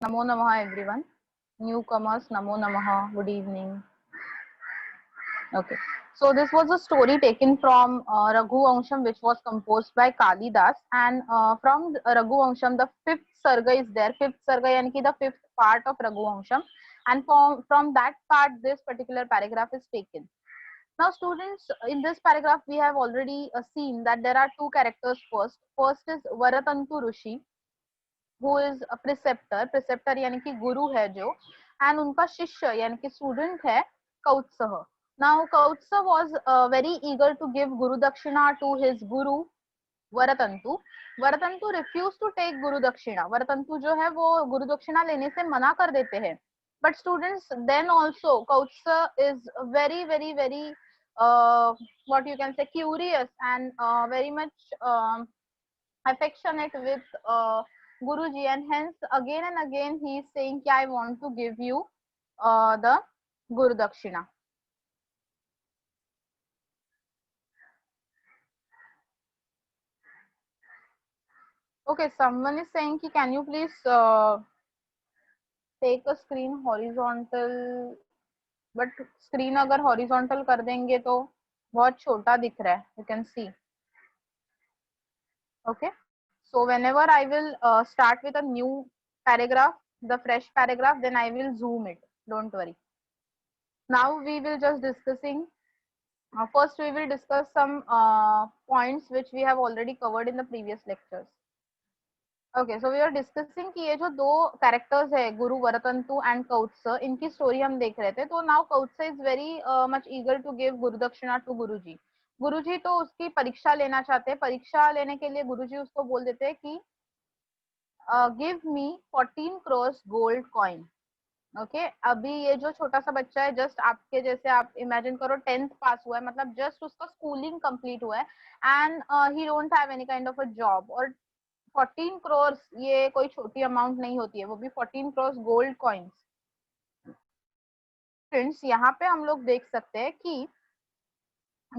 Namo Namaha everyone. Newcomers, Namo Namaha. Good evening. Okay. So this was a story taken from Raghu Vansham, which was composed by Kalidas. And from Raghu Vansham, the fifth sarga is there. Fifth sarga, yani ki the fifth part of Raghu Vansham. And from that part, this particular paragraph is taken. Now, students, in this paragraph, we have already seen that there are two characters first. First is Varatantu Rishi, who is a preceptor यानी कि गुरु है जो, and उनका शिष्य यानी कि student है कौत्सह. Now Kautsa was very eager to give Guru Dakshina to his Guru Varatantu. Varatantu refused to take Guru Dakshina. Varatantu जो है वो गुरु दक्षिणा लेने से मना कर देते हैं. But students, then also Kautsa is very what you can say curious and very much affectionate with Guruji, and hence again and again he is saying कि I want to give you the Guru Dakshina. Okay, someone is saying कि can you please take a screen horizontal, but screen अगर horizontal कर देंगे तो बहुत छोटा दिख रहा है. You can see. Okay. So whenever I will start with a new paragraph, the fresh paragraph, then I will zoom it. Don't worry. Now we will just discussing. First, we will discuss some points which we have already covered in the previous lectures. Okay, so we are discussing कि ये जो दो characters है गुरु वरतंतु and Kautsa, इनकी story हम देख रहे थे. तो now Kautsa is very much eager to give गुरु दक्षिणा to गुरुजी. गुरुजी तो उसकी परीक्षा लेना चाहते हैं. परीक्षा लेने के लिए गुरुजी उसको बोल देते हैं कि give me 14 crores gold coin. Okay अभी ये जो छोटा सा बच्चा है, जस्ट आपके जैसे आप इमेजिन करो 10th पास हुआ है, मतलब जस्ट उसका स्कूलिंग कंप्लीट हुआ है, and he don't have any kind of a job. और 14 crores ये कोई छोटी अमाउंट नहीं होती है, वो भी 14 crores गोल्ड कॉइन्स. फ्रेंड्स यहाँ पे हम लोग देख सकते हैं कि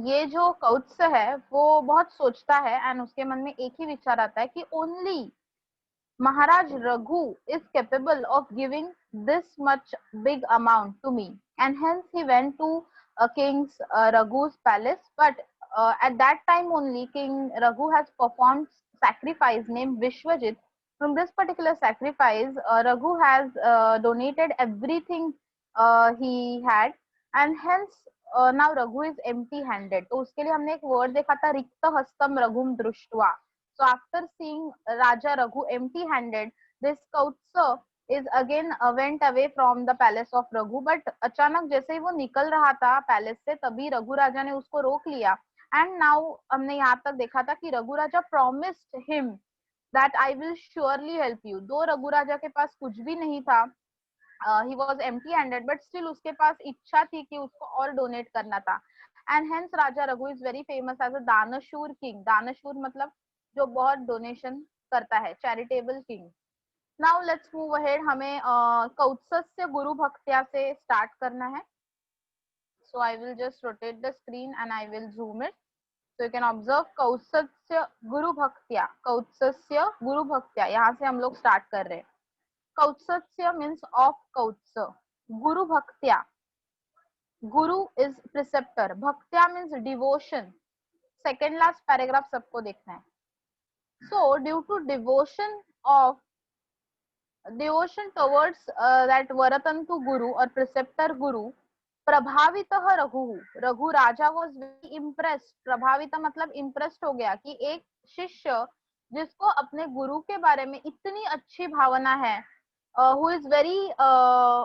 ये जो कौत्स है वो बहुत सोचता है, एंड उसके मन में एक ही विचार आता है कि only Maharaj Raghu is capable of giving this much big amount to me, and hence he went to King's Raghu's palace. But at that time only, King Raghu has performed sacrifice named Vishwajit. From this particular sacrifice, Raghu has donated everything he had, and hence now Raghu is empty-handed. तो उसके लिए हमने एक word देखा था रिक्त हस्तम रघुम दृष्टवा. So after seeing Raja Raghu empty-handed, this Kautsa is again went away from the palace of Raghu. But अचानक जैसे ही वो निकल रहा था पैलेस से, तभी रघु राजा ने उसको रोक लिया. And now हमने यहाँ तक देखा था कि रघु राजा promised him that I will surely help you. दो रघु राजा के पास कुछ भी नहीं था, he was empty-handed, but still उसके पास इच्छा थी कि उसको और डोनेट करना था. And hence Raja Raghu is very famous as a दानशूर king. दानशूर मतलब जो बहुत डोनेशन करता है, charitable king. Now let's move ahead. हमें कौत्सस्य गुरु भक्त्या से स्टार्ट करना है. So I will just rotate the screen and I will zoom it. So you can observe कौत्सस्य गुरु भक्त्या. कौत्सस्य गुरु भक्त्या, यहाँ से हम लोग स्टार्ट कर रहे हैं. कौत्सस्य मीन्स ऑफ कौत्स. गुरु भक्त्या, गुरु इज प्रिसेप्टर, भक्त्या means devotion. Second last paragraph सबको देखना है. So due to devotion towards that Varatantu Guru or preceptor Guru, प्रभावितः रघु राजा was very impressed. प्रभावित मतलब impressed हो गया कि एक शिष्य जिसको अपने गुरु के बारे में इतनी अच्छी भावना है, who is very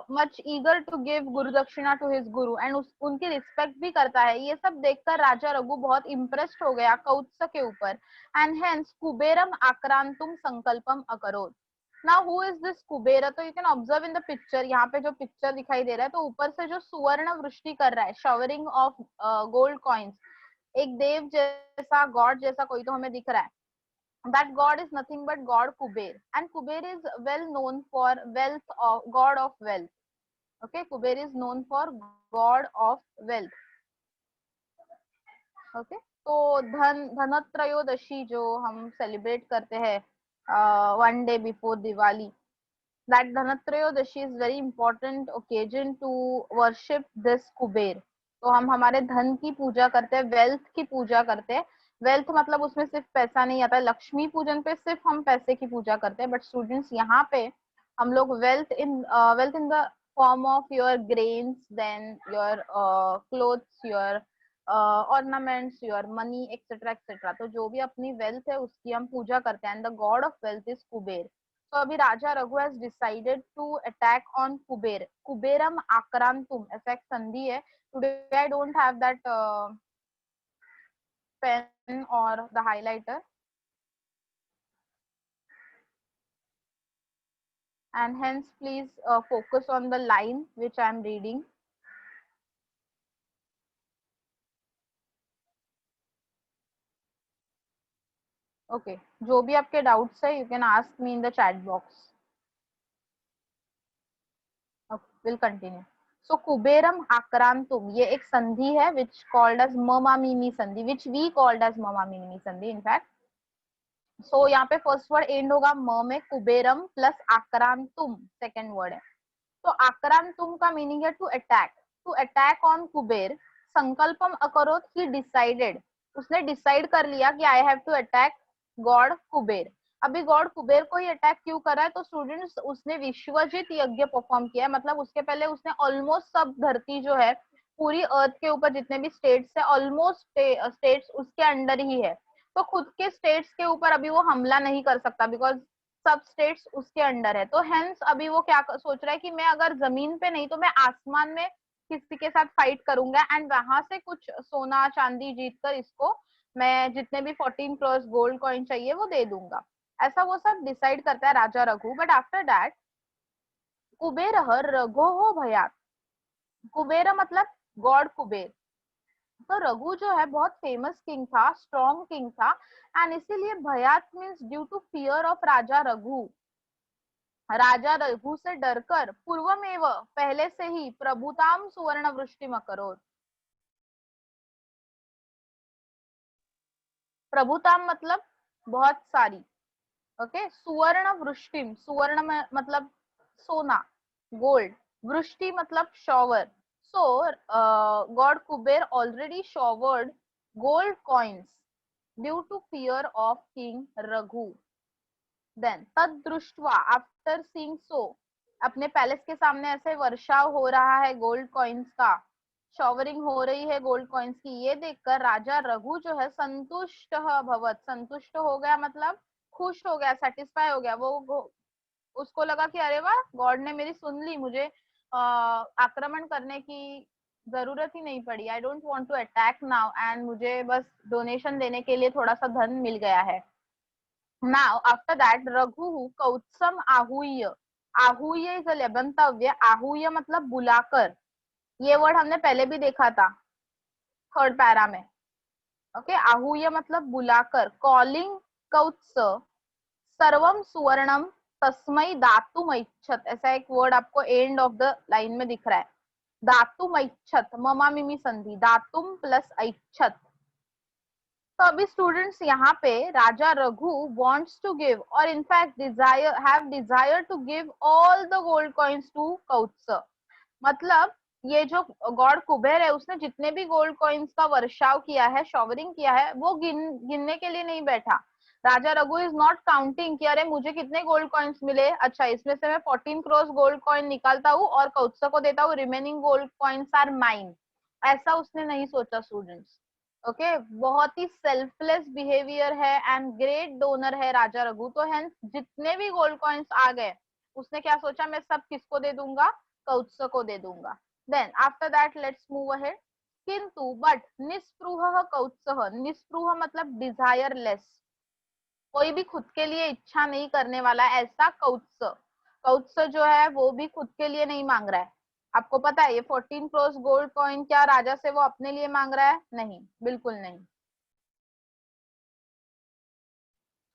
much eager to give गुरु दक्षिणा to his guru and उनकी रिस्पेक्ट भी करता है, ये सब देखकर राजा रघु बहुत इम्प्रेस्ड हो गया कौत्स के ऊपर. एंड हेंस कुबेरम आक्रांतुम संकल्पम अकरोत. Now who is this Kubera? तो you can observe in the picture. यहाँ पे जो पिक्चर दिखाई दे रहा है, तो ऊपर से जो सुवर्ण वृष्टि कर रहा है, शॉवरिंग ऑफ गोल्ड कॉइन्स, एक देव जैसा, गॉड जैसा कोई तो हमें दिख रहा है. That god is nothing but god Kuber, and Kuber is well known for wealth, of god of wealth. Okay, Kuber is known for god of wealth. Okay, तो धनत्रयोदशी जो हम सेलिब्रेट करते हैं 1 day before Diwali, that Dhanatrayodashi is very important occasion to worship this Kuber. तो हम हमारे धन की पूजा करते हैं, वेल्थ की पूजा करते हैं. वेल्थ मतलब उसमें सिर्फ पैसा नहीं आता. लक्ष्मी पूजन पे सिर्फ हम पैसे की पूजा करते हैं, बट स्टूडेंट्स यहाँ पे हम लोग wealth in the form of your grains, then your clothes, your ornaments, your money etcetera etcetera. तो जो भी अपनी वेल्थ है उसकी हम पूजा करते हैं. And the god of wealth is Kubera. तो अभी Raja Raghu has decided to attack on Kubera. कुबेरम आक्रांतुम ऐसा एक संधि है. Today I don't have that pen और the highlighter, and hence please focus on the line which I am reading. Okay, जो भी आपके डाउट्स है, you can ask me in the chat box. We'll continue. So कुबेरम आक्रांतुम ये एक संधि है which called as ममामिमी संधि, which we called as ममामिमी संधि in fact. So यहाँ पे फर्स्ट वर्ड एंड होगा म में, कुबेरम प्लस आक्रांतुम सेकेंड वर्ड है. तो आक्रांतुम का मीनिंग है टू अटैक ऑन कुबेर. संकल्पम अकरोत, ही डिसाइडेड, उसने डिसाइड कर लिया कि I have to attack god Kubera. अभी गॉड कुबेर को ही अटैक क्यों करा है? तो स्टूडेंट्स उसने विश्वजित यज्ञ परफॉर्म किया है. मतलब उसके पहले उसने ऑलमोस्ट सब धरती जो है पूरी अर्थ के ऊपर जितने भी स्टेट्स है, ऑलमोस्ट स्टेट्स उसके अंडर ही है. तो खुद के स्टेट्स के ऊपर अभी वो हमला नहीं कर सकता बिकॉज सब स्टेट्स उसके अंडर है. तो हेंस अभी वो क्या सोच रहा है कि मैं अगर जमीन पे नहीं तो मैं आसमान में किसी के साथ फाइट करूंगा एंड वहां से कुछ सोना चांदी जीत कर इसको मैं जितने भी 14 करोड़ गोल्ड कॉइन चाहिए वो दे दूंगा. ऐसा वो सब डिसाइड करता है राजा Raghu. But after that Kubera रघो हो भयात. कुबेर मतलब गॉड कुबेर. तो रघु जो है बहुत फेमस किंग था, स्ट्रॉन्ग किंग था, एंड इसीलिए भयात means due to fear of Raja Raghu. Raja Raghu से डरकर पूर्वमेव पहले से ही प्रभुताम सुवर्ण वृष्टि मकरोत. प्रभुताम मतलब बहुत सारी. ओके, सुवर्ण वृष्टि, सुवर्ण मतलब सोना, गोल्ड. वृष्टि मतलब shower. So god Kubera already showered gold coins due to fear of king Raghu. Then तद दृष्टवा, आफ्टर सीइंग सो, अपने पैलेस के सामने ऐसे वर्षाव हो रहा है गोल्ड कॉइन्स का, शॉवरिंग हो रही है गोल्ड कॉइन्स की, ये देखकर राजा रघु जो है संतुष्ट भवत, संतुष्ट हो गया मतलब खुश हो गया, सेटिस्फाई हो गया. वो उसको लगा कि अरे वाह, गॉड ने मेरी सुन ली, मुझे आक्रमण करने की जरूरत ही नहीं पड़ी. I don't want to attack now and मुझे बस डोनेशन देने के लिए थोड़ा सा धन मिल गया है. Now after that रघु कौत्सम आहूय. आहूय इज अ लेबंतव्य. आहूय मतलब बुलाकर. ये वर्ड हमने पहले भी देखा था थर्ड पैरा में. ओके, आहूय मतलब बुलाकर. कॉलिंग कौत्स सर्वम सुवर्णम तस्मै दातुम ऐच्छत. ऐसा एक वर्ड आपको एंड ऑफ द लाइन में दिख रहा है. दातुम ऐच्छत, ममामिमी संधि, दातुम प्लस ऐच्छत. तो अभी स्टूडेंट्स यहाँ पे राजा रघु wants to give और in fact have desire to give all the gold coins to Kautsa. मतलब ये जो गॉड कुबेर है उसने जितने भी गोल्ड कॉइन्स का वर्षाव किया है, शॉवरिंग किया है, वो गिनने के लिए नहीं बैठा. राजा रघु इज नॉट काउंटिंग कि अरे मुझे कितने गोल्ड कॉइन्स मिले, अच्छा इसमें से मैं 14 करोड़ गोल्ड कॉइन निकालता हूँ और कौत्स को देता हूँ, remaining gold coins are mine. ऐसा उसने नहीं सोचा स्टूडेंट्स. ओके, बहुत ही सेल्फलेस बिहेवियर है एंड ग्रेट डोनर है राजा रघु. तो हेंस जितने भी गोल्ड कॉइन्स आ गए उसने क्या सोचा, मैं सब किसको दे दूंगा, कौत्स को दे दूंगा. Then after that let's move ahead. किंतु बट निस्पृह कौत्सः. निस्पृह मतलब डिजायरलेस, कोई भी खुद के लिए इच्छा नहीं करने वाला, ऐसा कौत्स. कौत्स जो है वो भी खुद के लिए नहीं मांग रहा है. आपको पता है ये 14 करोड़ गोल्ड कॉइन क्या राजा से वो अपने लिए मांग रहा है? नहीं, बिल्कुल नहीं.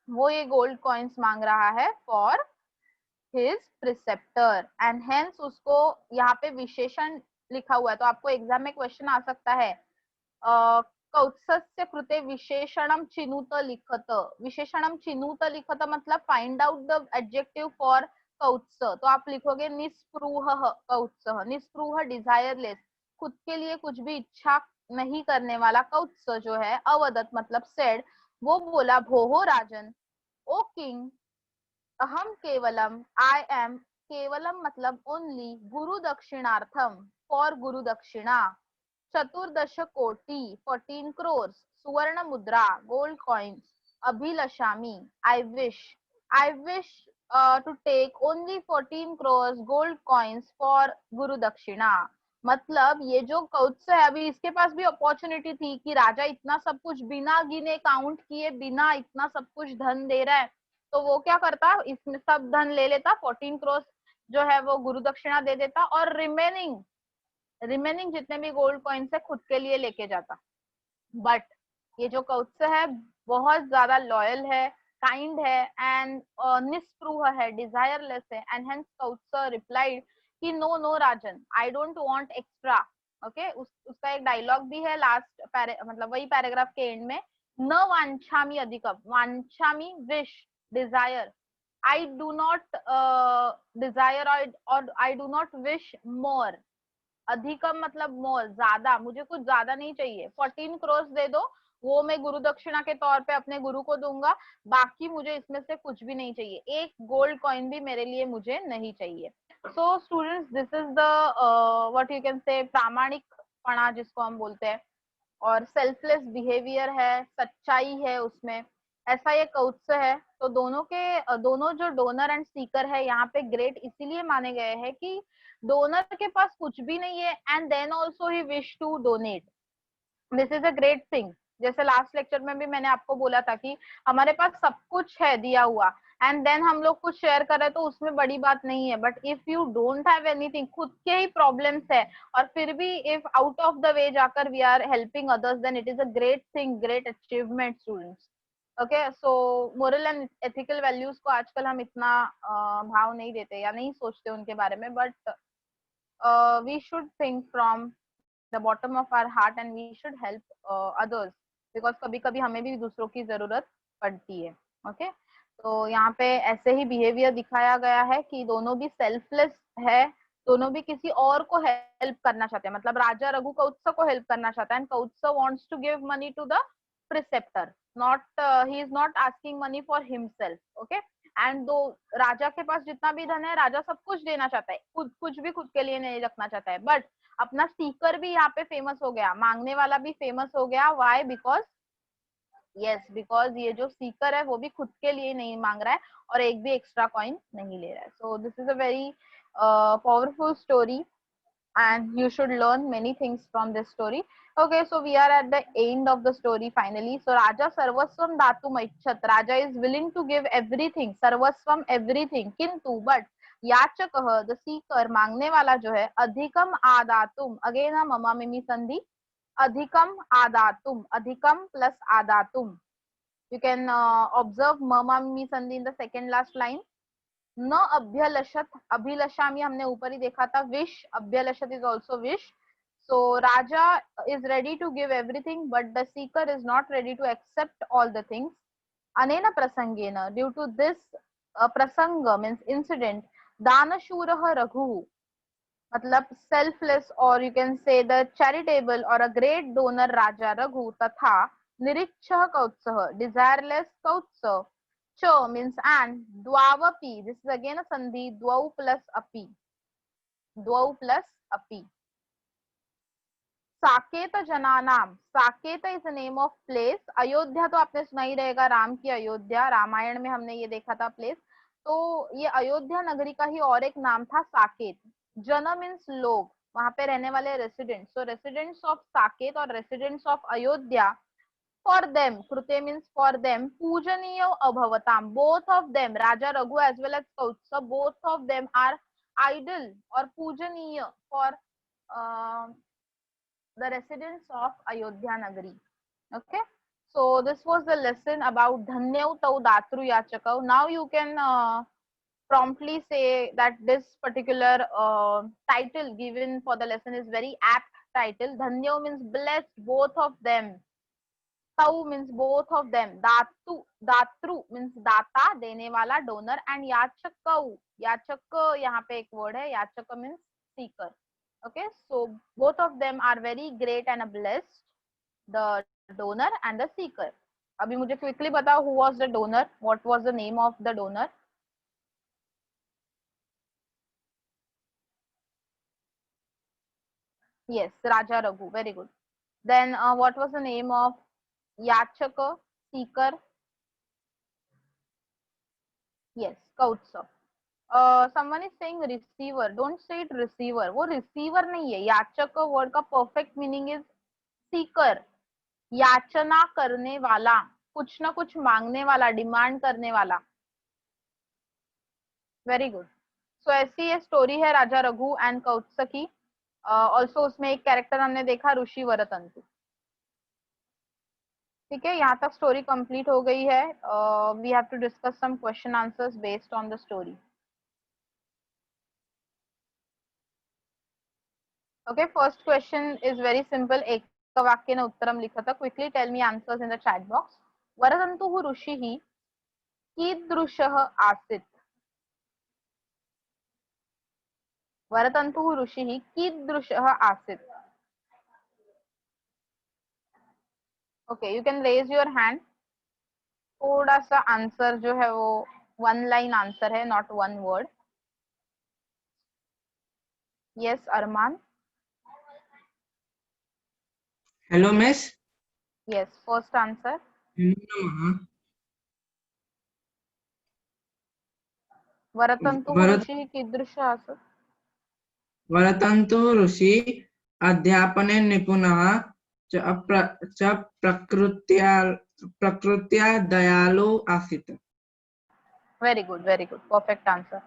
वो ये गोल्ड कॉइन्स मांग रहा है for his preceptor and hence उसको यहाँ पे विशेषण लिखा हुआ है. तो आपको एग्जाम में क्वेश्चन आ सकता है कौत्सस्य कृते विशेषणम चिनुत लिखत. विशेषणम चिनुत लिखत मतलब find out the adjective for Kautsa, तो आप लिखोगे निस्पृह कौत्स, निस्पृह डिजायरलेस, खुद के लिए कुछ भी इच्छा नहीं करने वाला कौत्स जो है, अवदत मतलब सेड, वो बोला, भोहो राजन, ओ किंग, अहम केवलम, आई एम, केवलम मतलब ओनली, गुरु दक्षिणार्थम, फॉर गुरु दक्षिणा, चतुर्दश कोटि 14 crores, सुवर्ण मुद्रा गोल्ड कॉइन्स, अभिलषामी, I wish to take only 14 crores gold coins for guru dakshina. मतलब ये जो कौत्स है, अभी इसके पास भी अपॉर्चुनिटी थी कि राजा इतना सब कुछ बिना गिने काउंट किए, बिना इतना सब कुछ धन दे रहा है, तो वो क्या करता, इसमें सब धन ले लेता, 14 crores जो है वो गुरु दक्षिणा दे देता, और रिमेनिंग जितने भी गोल्ड कॉइन्स है खुद के लिए लेके जाता। बट ये जो कौत्स है बहुत ज्यादा लॉयल है, काइंड है, एंड निस्पृह है, डिजायरलेस है, एंड हेंस कौत्स रिप्लाइड कि नो नो राजन, I don't want extra. Okay, उसका एक डायलॉग भी है लास्ट मतलब वही पैराग्राफ के एंड में, न वांछामि अधिकम, वांछामि wish, desire, I do not desire, और I do not wish more, अधिकम मतलब मोर, ज्यादा, मुझे कुछ ज्यादा नहीं चाहिए, 14 crores दे दो, वो मैं गुरु दक्षिणा के तौर पे अपने गुरु को दूंगा, बाकी मुझे इसमें से कुछ भी नहीं चाहिए, एक गोल्ड कॉइन भी मेरे लिए मुझे नहीं चाहिए। So students, this is the what you can say प्रामाणिकपना जिसको हम बोलते हैं, और सेल्फलेस बिहेवियर है, सच्चाई है उसमें, ऐसा ये कौत्स है। तो दोनों जो डोनर एंड सीकर है यहाँ पे ग्रेट इसीलिए माने गए हैं कि डोनर के पास कुछ भी नहीं है and then also he wish to donate, this is a great thing. जैसे लास्ट लेक्चर में भी मैंने आपको बोला था कि हमारे पास सब कुछ है दिया हुआ, एंड देन हम लोग कुछ शेयर कर रहे हैं, तो उसमें बड़ी बात नहीं है, but if you don't have anything, खुद के ही प्रॉब्लम्स है, और फिर भी if out of the way जाकर we are helping others, then it is a great thing, great achievement students. Okay, so moral and ethical values को आजकल हम इतना भाव नहीं देते या नहीं सोचते उनके बारे में, but we should think from the bottom of our heart and we should help others, because कभी कभी हमें भी दूसरों की जरूरत पड़ती है। ओके, तो यहाँ पे ऐसे ही बिहेवियर दिखाया गया है कि दोनों भी सेल्फलेस है, दोनों भी किसी और को हेल्प करना चाहते हैं, मतलब राजा रघु कौत्स को हेल्प करना चाहता है, and Kautsa wants to give money to the preceptor, not he is not asking money for himself. Okay, and दो राजा के पास जितना भी धन है, राजा सब कुछ देना चाहता है, खुद कुछ भी खुद के लिए नहीं रखना चाहता है, बट अपना सीकर भी यहाँ पे फेमस हो गया, मांगने वाला भी फेमस हो गया। वाई? बिकॉज बिकॉज ये जो सीकर है वो भी खुद के लिए नहीं मांग रहा है और एक भी एक्स्ट्रा कॉइन नहीं ले रहा है। सो this is a very powerful story and you should learn many things from this story. Okay, so we are at the end of the story finally. So Raja sarvasvam datum icchat, Raja is willing to give everything, sarvasvam everything, किंतु but याचकः the seeker, मांगने वाला जो है, अधिकम आदातुम, again हम mama मिमी संधि, अधिकम आदातुम, अधिकम plus आदातुम, you can observe mama mimi संधि in the second last line, न अभ्यलषत, अभिलषामी हमने ऊपर ही देखा था, विश, अभ्यलषत is also wish. So raja is ready to give everything but the seeker is not ready to accept all the things. अनेन प्रसंगेन, ड्यू टू दिस प्रसंग मीन्स इंसिडेंट, दानशूरः रघु, मतलब सेल्फलेस और you can say the charitable और a great donor raja Raghu, तथा निरीक्षः कौत्सः, desireless Kautsa, च means and, द्वावपि, this is again a sandhi, द्वौ plus अपि, द्वौ plus अपि, साकेत जनानाम, Saket is name of place, Ayodhya तो आपने सुना ही रहेगा, राम की अयोध्या, रामायण में हमने ये देखा था प्लेस, तो ये अयोध्या नगरी का ही और एक नाम था साकेत। जन मीन्स लोग, वहां पे रहने वाले residents, so residents of Saket और residents of Ayodhya, for them, krute means for them, पूजनीय अभवताम, both of them, Raja Raghu as well as Kautsa, both of them are idol और पूजनीय for the residents of Ayodhya Nagari. Okay, so this was the lesson about Dhanyau Tau Datru Yachakau. Now you can promptly say that this particular title given for the lesson is very apt title. Dhanyau means blessed, both of them. Tau means both of them. Datru means data, देने वाला, donor, and Yachakau याचक यहाँ पे एक word है, याचक means seeker. Okay, so both of them are very great and blessed, the donor and the seeker. अभी मुझे क्विकली बताओ, who was the donor, what was the name of the donor? Yes, Raja Raghu. Very good. Then what was the name of Yachaka, seeker? Yes, Kautsa. Someone is saying receiver. Don't say it receiver. वो receiver नहीं है. याचक word का perfect meaning is seeker. याचना करने वाला, कुछ ना कुछ मांगने वाला, डिमांड करने वाला. Very good. सो ऐसी ये स्टोरी है राजा रघु एंड कौत्स की. ऑल्सो उसमें एक कैरेक्टर हमने देखा, ऋषि वरतंतु. ठीक है, यहाँ तक स्टोरी कंप्लीट हो गई है. We have to discuss some question answers based on the story. Okay, first question is very simple. एक वाक्य ने उत्तरम लिखा था. Quickly tell me answers in the chat box. Varadantu ऋषिः कीदृशः आसीत्. वरदन्तु ऋषिः कीदृशः आसीत्. Okay, you can raise your hand. थोड़ा सा आंसर जो है वो वन लाइन आंसर है, not one word. Yes Arman. Hello miss. Yes, first answer. Varatantu ऋषिः कीदृशः आसीत्. वरतन्तु ऋषि अध्यापने निपुणः च प्रकृत्या दयालु आसीत्. Very good, very good, perfect answer.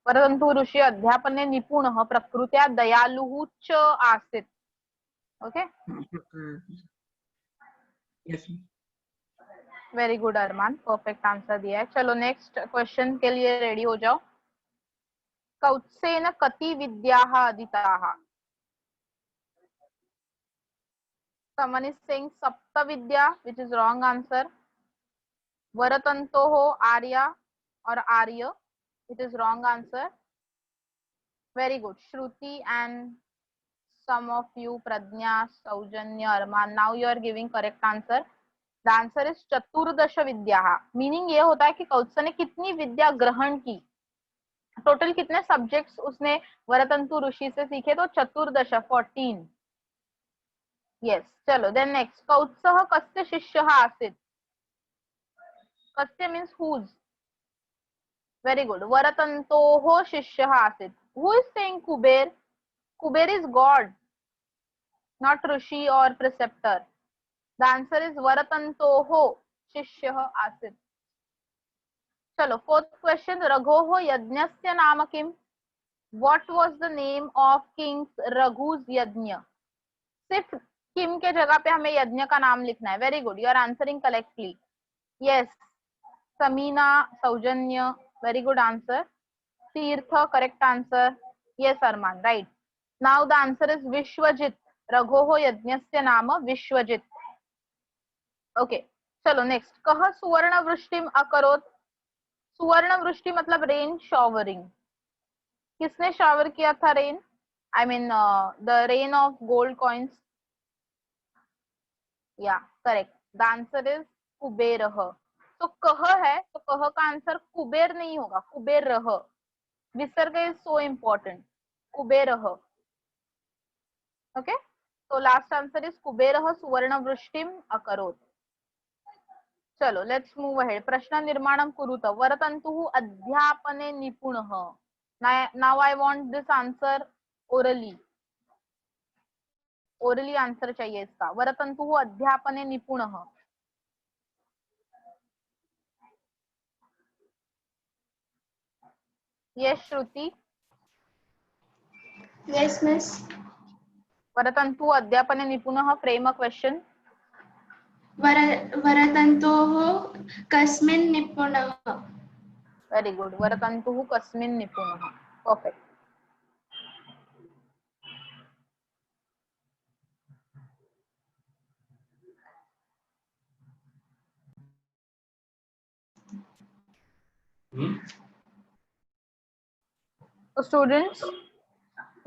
परंतु ऋषि अध्यापने निपुणः प्रकृत्या दयालुः च आसीत्. ओके, वेरी गुड अरमान, परफेक्ट आंसर दिया है. चलो नेक्स्ट क्वेश्चन के लिए रेडी हो जाओ. कौत्सेन कति विद्याः अधीताः. someone is saying सप्त विद्या, which is wrong answer. वरतन्तोः Arya और आर्य, it is wrong answer. Very good, Shruti and some of you, Pradnya, Saujanya, Arman, now you are giving correct answer. The answer is चतुर्दश विद्या. Meaning ये होता है कि कौत्स ने कितनी विद्या ग्रहण की, टोटल कितने सब्जेक्ट्स उसने वरतंतु ऋषि से सीखे, तो चतुर्दश, 14. यस, चलो देन नेक्स्ट. कौत्सः कस्य शिष्यः आसीत्. कस्य मीन्स हुज. Very good. वरतन्तोः शिष्यः आसीत्. Who is saying Kuber. Kuber is god, not rishi or preceptor. The answer is वरतन्तोः शिष्यः आसीत्. चलो फोर्थ क्वेश्चन. रघोः यज्ञस्य नाम किम. What was the name of King रघु's यज्ञ. सिर्फ किम के जगह पे हमें यज्ञ का नाम लिखना है. Very good, you are answering correctly. Yes, Samina, Saujanya, very good answer. Tirth, correct answer. Yes Arman, right. Now the answer is Vishwajit. रघोः यज्ञस्य नाम विश्वजित. ओके, चलो नेक्स्ट. कह सुवर्ण वृष्टिम अकरोत्. सुवर्ण वृष्टि मतलब रेन, शॉवरिंग. किसने शॉवर किया था rain. I mean the rain of gold coins. या करेक्ट, द आंसर इज कुबेरः. तो कह है तो कह का आंसर कुबेर नहीं होगा, कुबेरः. विसर्ग इज सो इम्पोर्टेंट. कुबेरः. ओके, तो लास्ट आंसर इज कुबेरः सुवर्ण वृष्टिम अकरोत्. चलो लेट्स मूव अहेड. प्रश्न निर्माणं कुरुत. वरतन्तुः अध्यापने निपुणः. Now I want this answer orally. Orally answer चाहिए इसका. वरतन्तुः अध्यापने निपुणः. यस श्रुति. Yes, miss. वरतन्तुः अध्यापने निपुणः. Frame a question. वरतन्तोः कस्मिन् निपुणः. Very good. वरतन्तुः कस्मिन् निपुणः. परफेक्ट. तो स्टूडेंट्स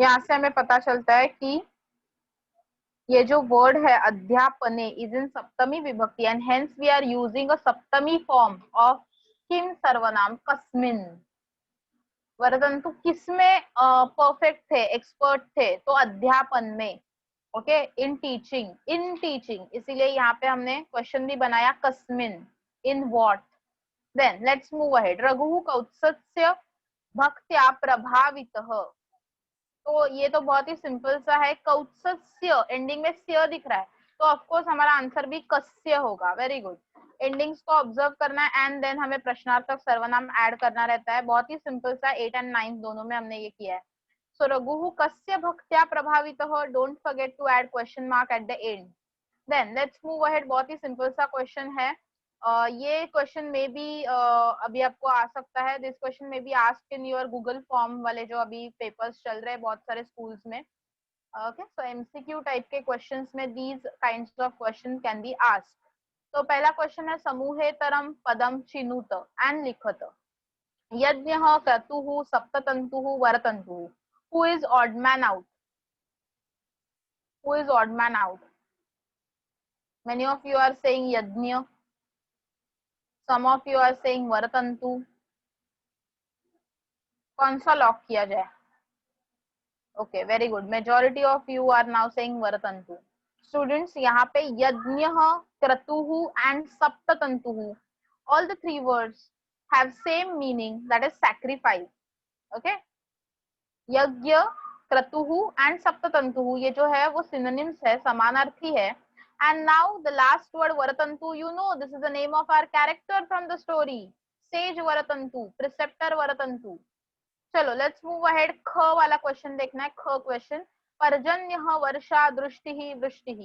यहाँ से हमें पता चलता है कि ये जो वर्ड है अध्यापने इज इन सप्तमी विभक्ति and hence we are using a सप्तमी फॉर्म ऑफ किम सर्वनाम कस्मिन। वरदंतु किसमें परफेक्ट थे, एक्सपर्ट थे, तो अध्यापन में। ओके, इन टीचिंग, इसीलिए यहाँ पे हमने क्वेश्चन भी बनाया कस्मिन, in what. Then let's move ahead. Raghu कौत्सस्य भक्त्या प्रभावितः, तो ये तो बहुत ही सिंपल सा है। कौत्सस्य एंडिंग में स्य दिख रहा है, तो ऑफ कोर्स हमारा आंसर भी कस्य होगा। Very good. एंडिंग्स को ऑब्जर्व करना है एंड देन हमें प्रश्नार्थक सर्वनाम ऐड करना रहता है। बहुत ही सिंपल सा, 8 and 9 दोनों में हमने ये किया है। सो रघु कस्य भक्त्या प्रभावितः, don't forget to add question mark at the end. Then let's move ahead. बहुत ही सिंपल सा क्वेश्चन है। ये क्वेश्चन में भी अभी आपको आ सकता है। दिस क्वेश्चन में be asked in your Google form वाले जो अभी पेपर्स चल रहे हैं बहुत सारे स्कूल्स में। ओके, सो एमसीक्यू टाइप के क्वेश्चंस में these kinds of question can be asked. तो पहला क्वेश्चन है समूहेतरम पदम चिनुत एंड लिखत। यज्ञः क्रतुः सप्ततन्तुः वरतन्तुः। Who is odd man out? Who is odd man out? Many of you are saying yajna, some of you are saying varatantu. कौन सा लॉक किया जाए? Okay, very good. Majority of you are now saying Varatantu. Students यहाँ पे यज्ञः, क्रतुः एंड सप्ततन्तुः, all the three words have same meaning, that is sacrifice. okay, यज्ञ, क्रतुः एंड सप्ततन्तुः ये जो है वो synonyms है, समानार्थी है। And now the last word Varatantu, you know this is the name of our character from the story, Sage Varatantu, preceptor Varatantu. चलो let's move ahead। ख वाला क्वेश्चन देखना है। ख क्वेश्चन, पर्जन्यः, वर्षा, दृष्टिः, वृष्टिः।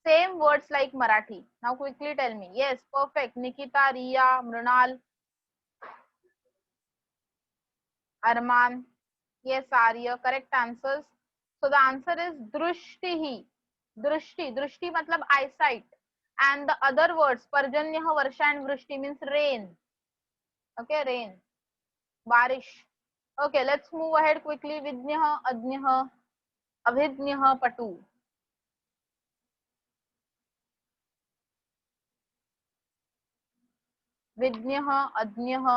Same words like Marathi. Now quickly tell me. Yes, perfect. Nikita, Riya, Mrunal, Arman. Yes, Arya. Correct answers. So the answer is Drushtihi. दृष्टि मतलब eyesight, and the other words पर्जन्यः, Varsha and वृष्टि means rain. okay, rain, बारिश. okay, let's move ahead quickly। विज्ञः, अज्ञः, अभिज्ञः, पटु। विज्ञः, अज्ञः,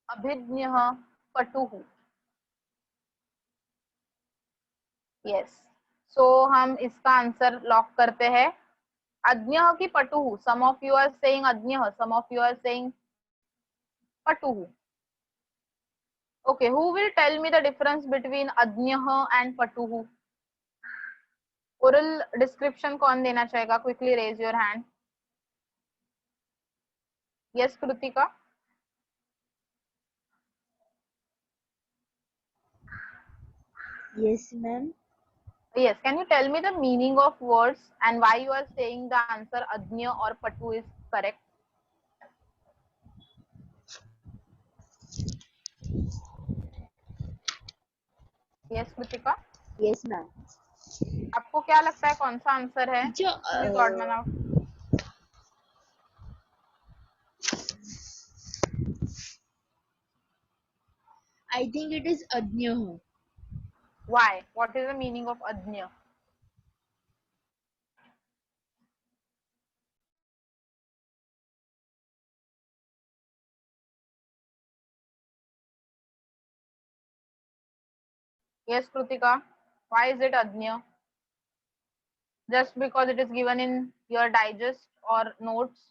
अभिज्ञः, पटुः। Yes, सो हम इसका answer lock करते हैं अज्ञः की पटुः। Some of you are saying अज्ञः, some of you are saying पटुः। okay, who will tell me the difference between अज्ञः and पटुः? oral description कौन देना चाहेगा? quickly raise your hand। yes, Kritika. Yes, ma'am. yes, can you tell me the meaning of words and why you are saying the answer अज्ञ or पटु is correct? yes, Kritika. Yes, ma'am. आपको क्या लगता है कौन सा आंसर है? जो Who is odd man out? I think it is Ajna. why? what is the meaning of अज्ञ? yes, Kritika, why is it अज्ञ? just because it is given in your digest or notes?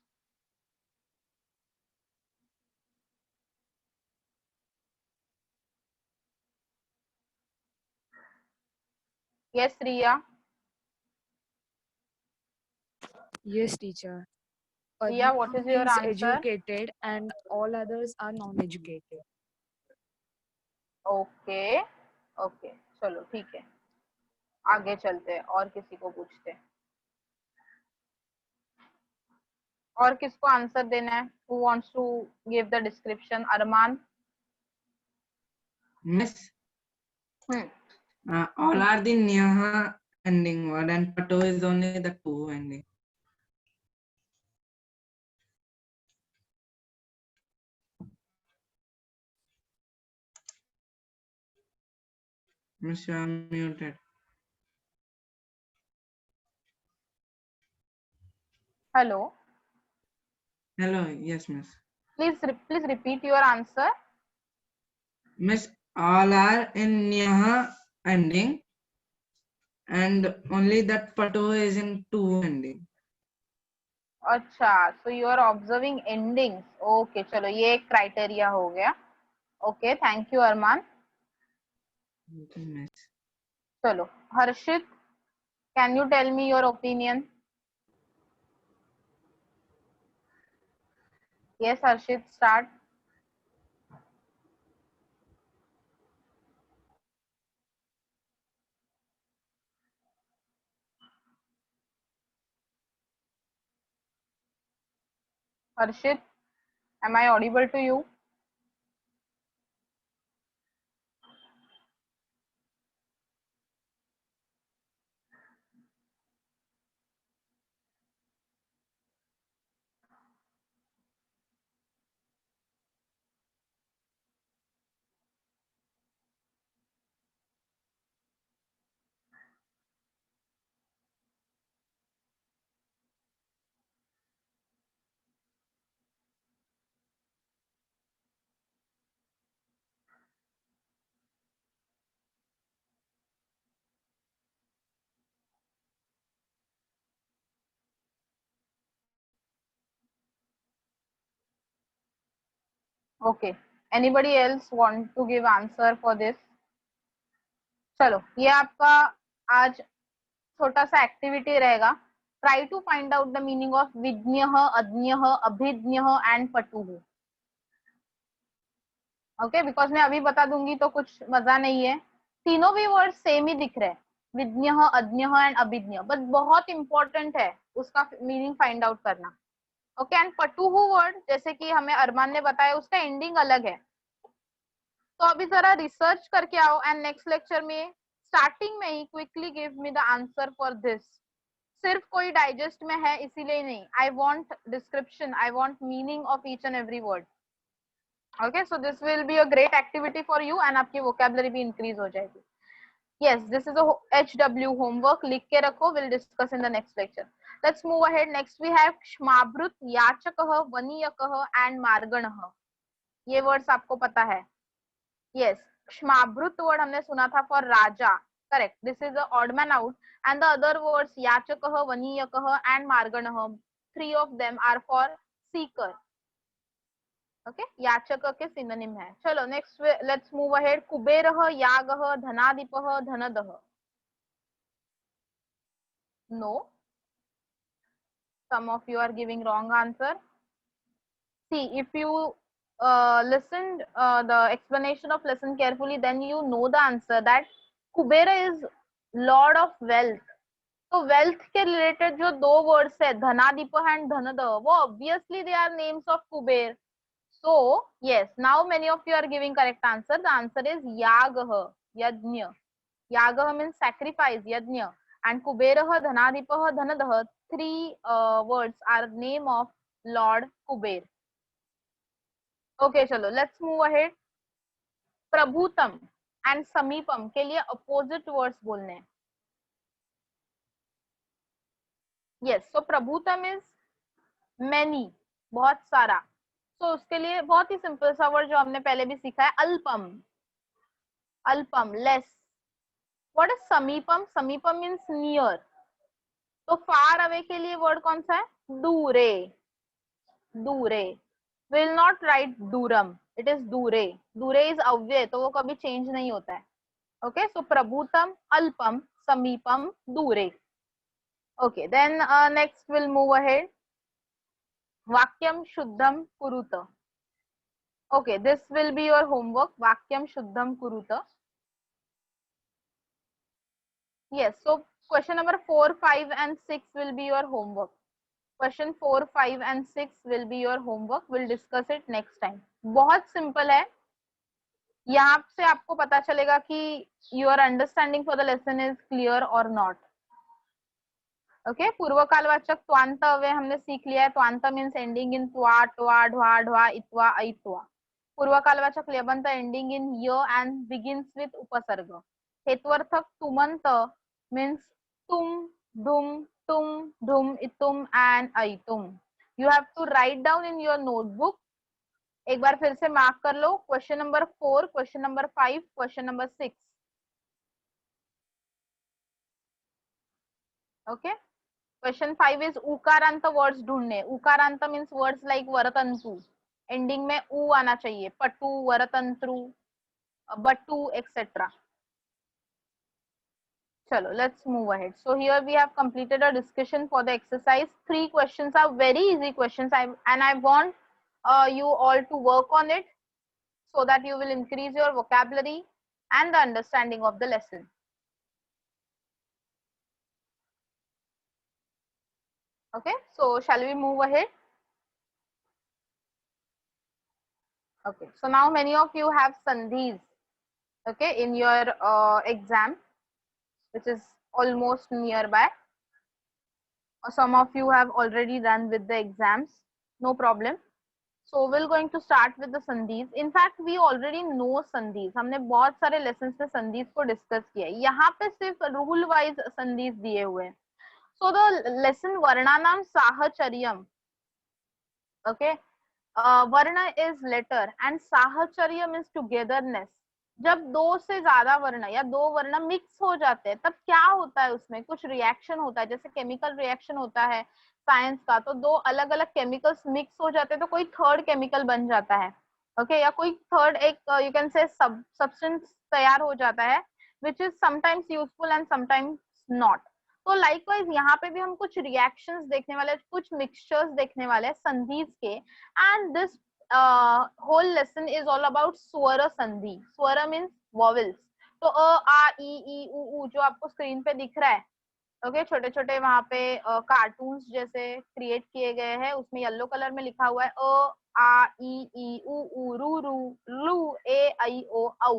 yes, Riya. Yes, teacher. Riya, what is your Is answer? educated and all others are non-educated. Okay okay, चलो ठीक है, आगे चलते हैं और किसी को पूछते हैं। और किसको आंसर देना है? Who wants to give the description? Arman. Miss, all are the nyaha ending word and pato is only the two ending. Miss, you are muted. Hello. Hello. Yes, Miss. Please repeat your answer. Miss, all are in Nyaha ending, and only that Pato is in tu ending. अच्छा, so you are observing endings. Okay, चलो ये एक criteria हो गया. Okay, thank you Armaan. Okay, Miss. चलो हर्षित, can you tell me your opinion? Yes, Harshit, start. Harshit, am I audible to you? Okay. Anybody else want to give answer for this? चलो ये आपका आज छोटा सा activity रहेगा. Try to find out the meaning of विज्ञः, अज्ञः, अभिज्ञः एंड पटुः. ओके, बिकॉज मैं अभी बता दूंगी तो कुछ मजा नहीं है. तीनों भी वर्ड सेम ही दिख रहे हैं, विज्ञः, अज्ञः एंड अभिज्ञः, बट बहुत इंपॉर्टेंट है उसका मीनिंग फाइंड आउट करना. ओके, एंड पटुः वर्ड जैसे कि हमें अरमान ने बताया उसका एंडिंग अलग है. तो अभी जरा रिसर्च करके आओ एंड नेक्स्ट लेक्चर में स्टार्टिंग में ही quickly give me the answer for this. सिर्फ कोई डाइजेस्ट में है इसीलिए नहीं, I want description, I want meaning of each and every word. Okay, so this will be a great activity for you and आपकी vocabulary भी increase हो जाएगी. yes, this is a HW homework. लिख के रखो, we'll discuss in the next lecture. Let's move ahead. Next we have क्ष्माभृत, याचकः, वनीयकः and मार्गणः. ये words आपको पता है. yes, क्ष्माभृत वर्ड हमने सुना था for Raja. correct, this is the odd man out and the other words याचकः, वनीयकः and मार्गणः, three of them are for seeker. Okay, याचक के सिनोनिम है. चलो नेक्स्ट लेट्स मूव अहेड. कुबेरः, यागः, धनाधिपः, धनदः. No, some of you are giving wrong answer. See, if you listened the explanation of lesson carefully, then you know the answer that Kuber is lord of wealth. तो wealth के related जो दो words है धनाधिप and धनदः, वो obviously they are names of Kuber. So yes, now many of you are giving correct answer. The answer is yagah, yajna. Yagah means sacrifice, yajna, and kuberah, dhanadipah, dhanadah. Three words are name of Lord Kuber. Okay, chalo, let's move ahead. प्रभुतम and समीपम के लिए opposite words बोलने. Yes, so प्रभुतम is many, बहुत सारा. तो उसके लिए बहुत ही सिंपल सा वर्ड जो हमने पहले भी सीखा है, अल्पम. अल्पम, लेस. व्हाट इज समीपम? समीपम मींस नियर. तो फार अवे के लिए वर्ड कौन सा है? दूरे. दूरे. विल नॉट राइट दूरम, इट इज दूरे. दूरे इज अव्यय, तो वो कभी चेंज नहीं होता है. ओके, सो प्रभुतम, अल्पम, समीपम, दूरे. Okay, then next will move ahead. वाक्यम शुद्धम कुरुत. Okay, this will be your homework. Vakyam Shuddham Kuruta. Yes, so question number 4, 5 and 6 will be your homework. Question 4, 5 and 6 will be your homework. We'll discuss it next time. बहुत simple है. यहाँ से आपको पता चलेगा कि your understanding for the lesson is clear or not. Okay, पूर्वकालवाचक त्वांत अव्यय हमने सीख लिया है. त्वांत means ending in त्वा, ट्वा, ढ्वा, ढ्वा, इत्वा, अइत्वा. पूर्वकालवाचक लेबंत ending in य and begins with उपसर्ग. हेत्वर्थक तुमंत means tum, dhum, tum, dhum, itum and aitum. You have to write down in your notebook. एक बार फिर से मार्क कर लो. Question number 4, question number 5, question number 6. Okay. Question 5 is उकारांत words ढूंढने. उकारांत means words like Varatantu, ending में ऊ आना चाहिए. पटु, वरतंत्रु, बटू, etcetera. Chalo, let's move ahead. So here we have completed a discussion for the exercise. 3 questions are very easy questions, and I want you all to work on it so that you will increase your vocabulary and the understanding of the lesson. Okay, so shall we move ahead? Okay, so now many of you have sandhis, okay, in your exam, which is almost nearby. Some of you have already done with the exams, no problem. So we're going to start with the sandhis. In fact, we already know sandhis. हमने बहुत सारे lessons में sandhis को discuss किया है. यहाँ पे सिर्फ rule wise sandhis दिए हुए हैं. So the lesson varnanam sahacharyam. Okay, varna is letter and sahacharyam is togetherness. जब दो से ज्यादा वर्ण या दो वर्ण मिक्स हो जाते हैं तब क्या होता है, उसमें कुछ रिएक्शन होता है. जैसे केमिकल रिएक्शन होता है साइंस का, तो दो अलग अलग केमिकल्स मिक्स हो जाते हैं तो कोई थर्ड केमिकल बन जाता है. ओके, या कोई थर्ड एक यू कैन से सब्सटेंस तैयार हो जाता है which is sometimes useful and sometimes not. तो लाइकवाइज यहाँ पे भी हम कुछ रिएक्शंस देखने वाले, कुछ मिक्सचर्स देखने वाले हैं संधिज के. And this whole lesson is all about swara sandhi. swara means vowels. तो अ, आ, ई, उ जो आपको स्क्रीन पे दिख रहा है, ओके, छोटे छोटे वहां पे कार्टून्स जैसे क्रिएट किए गए हैं, उसमें येलो कलर में लिखा हुआ है अ, आ, ई, उ, रू, लू, ए, आई, ओ, औ.